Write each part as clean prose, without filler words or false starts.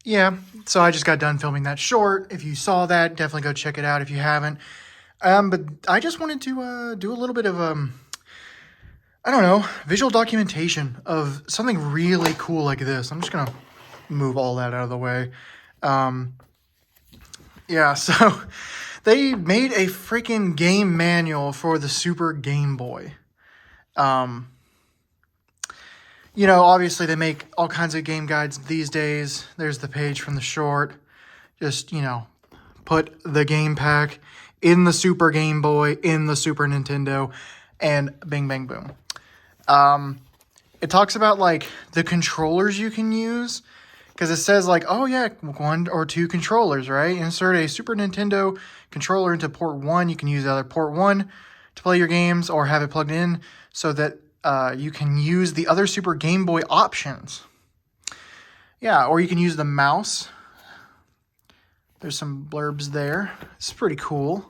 yeah, so I just got done filming that short. If you saw that, definitely go check it out if you haven't. But I just wanted to do a little bit of I don't know, visual documentation of something really cool like this. I'm just gonna move all that out of the way. Um, yeah, so they made a freaking game manual for the Super Game Boy. Um, obviously they make all kinds of game guides these days. There's the page from the short. Just, put the game pack in the Super Game Boy, in the Super Nintendo, and bing, bang, boom. It talks about, like, the controllers you can use, because it says, like, oh, yeah, 1 or 2 controllers, right? Insert a Super Nintendo controller into port 1. You can use either port 1 to play your games or have it plugged in so that you can use the other Super Game Boy options. Yeah, or you can use the mouse. There's some blurbs there. It's pretty cool.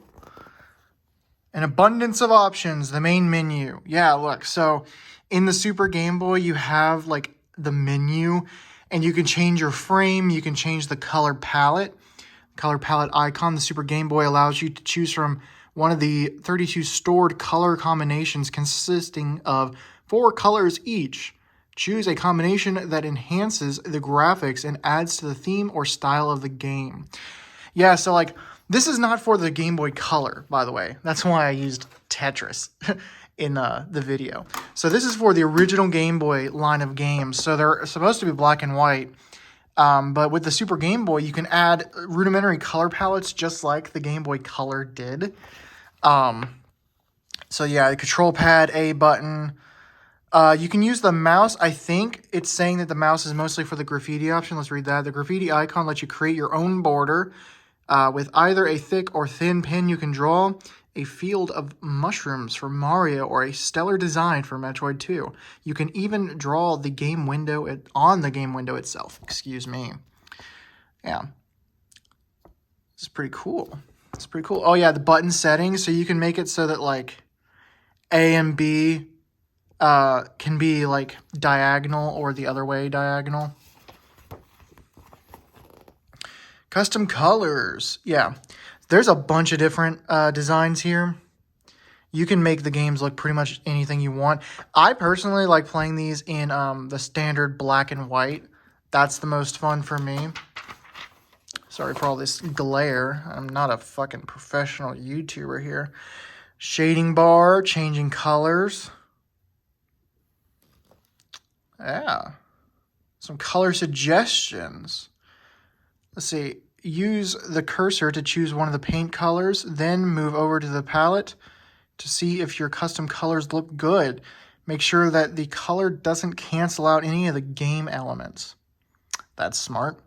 An abundance of options, the main menu. Yeah, look, so in the Super Game Boy, you have like the menu and you can change your frame. You can change the color palette. Color palette icon. The Super Game Boy allows you to choose from one of the 32 stored color combinations consisting of 4 colors each. Choose a combination that enhances the graphics and adds to the theme or style of the game. Yeah, so like this is not for the Game Boy Color, by the way. That's why I used Tetris in the video. So this is for the original Game Boy line of games. So they're supposed to be black and white. But with the Super Game Boy, you can add rudimentary color palettes just like the Game Boy Color did. So yeah, the control pad, A button. You can use the mouse. I think it's saying that the mouse is mostly for the graffiti option. Let's read that. The graffiti icon lets you create your own border. With either a thick or thin pen, you can draw a field of mushrooms for Mario or a stellar design for Metroid 2. You can even draw the game window on the game window itself. Excuse me. Yeah. This is pretty cool. It's pretty cool. Oh, yeah, the button settings. So you can make it so that, like, A and B can be, like, diagonal or the other way diagonal. Custom colors. Yeah, there's a bunch of different designs here. You can make the games look pretty much anything you want. I personally like playing these in the standard black and white. That's the most fun for me. Sorry for all this glare. I'm not a fucking professional YouTuber here. Shading bar, changing colors. Yeah. Some color suggestions. Let's see. Use the cursor to choose one of the paint colors, then move over to the palette to see if your custom colors look good. Make sure that the color doesn't cancel out any of the game elements. That's smart.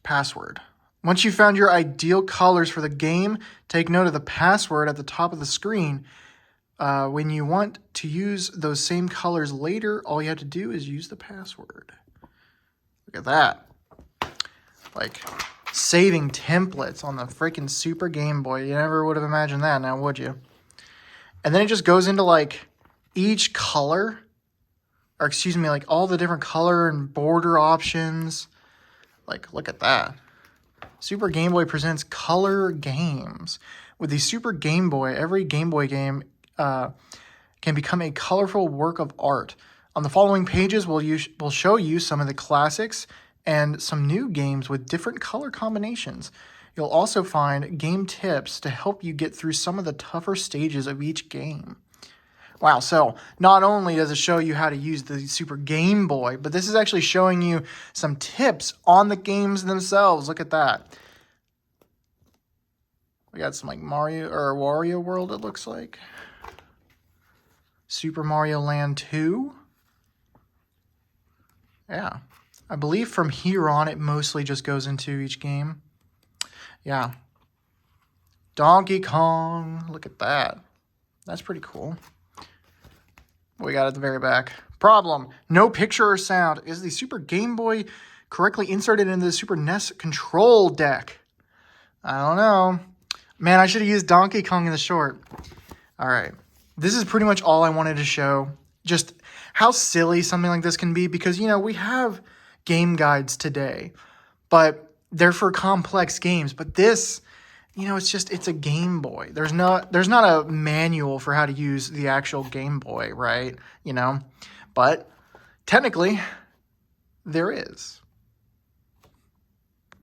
Password. Once you've found your ideal colors for the game, take note of the password at the top of the screen. When you want to use those same colors later, all you have to do is use the password. Look at that. Like, saving templates on the freaking Super Game Boy. You never would have imagined that now, would you? And then it just goes into, like, each color. Or, excuse me, like, all the different color and border options. Like, look at that. Super Game Boy presents color games. With the Super Game Boy, every Game Boy game can become a colorful work of art. On the following pages, we'll show you some of the classics and some new games with different color combinations. You'll also find game tips to help you get through some of the tougher stages of each game. Wow, so not only does it show you how to use the Super Game Boy, but this is actually showing you some tips on the games themselves. Look at that. We got some like Mario or Wario World, it looks like. Super Mario Land 2. Yeah. I believe from here on, it mostly just goes into each game. Yeah. Donkey Kong. Look at that. That's pretty cool. What we got at the very back. Problem. No picture or sound. Is the Super Game Boy correctly inserted into the Super NES control deck? I don't know. Man, I should have used Donkey Kong in the short. All right. This is pretty much all I wanted to show. Just how silly something like this can be. Because, we have game guides today, but they're for complex games. But this, it's a Game Boy. There's not a manual for how to use the actual Game Boy, right? But technically there is.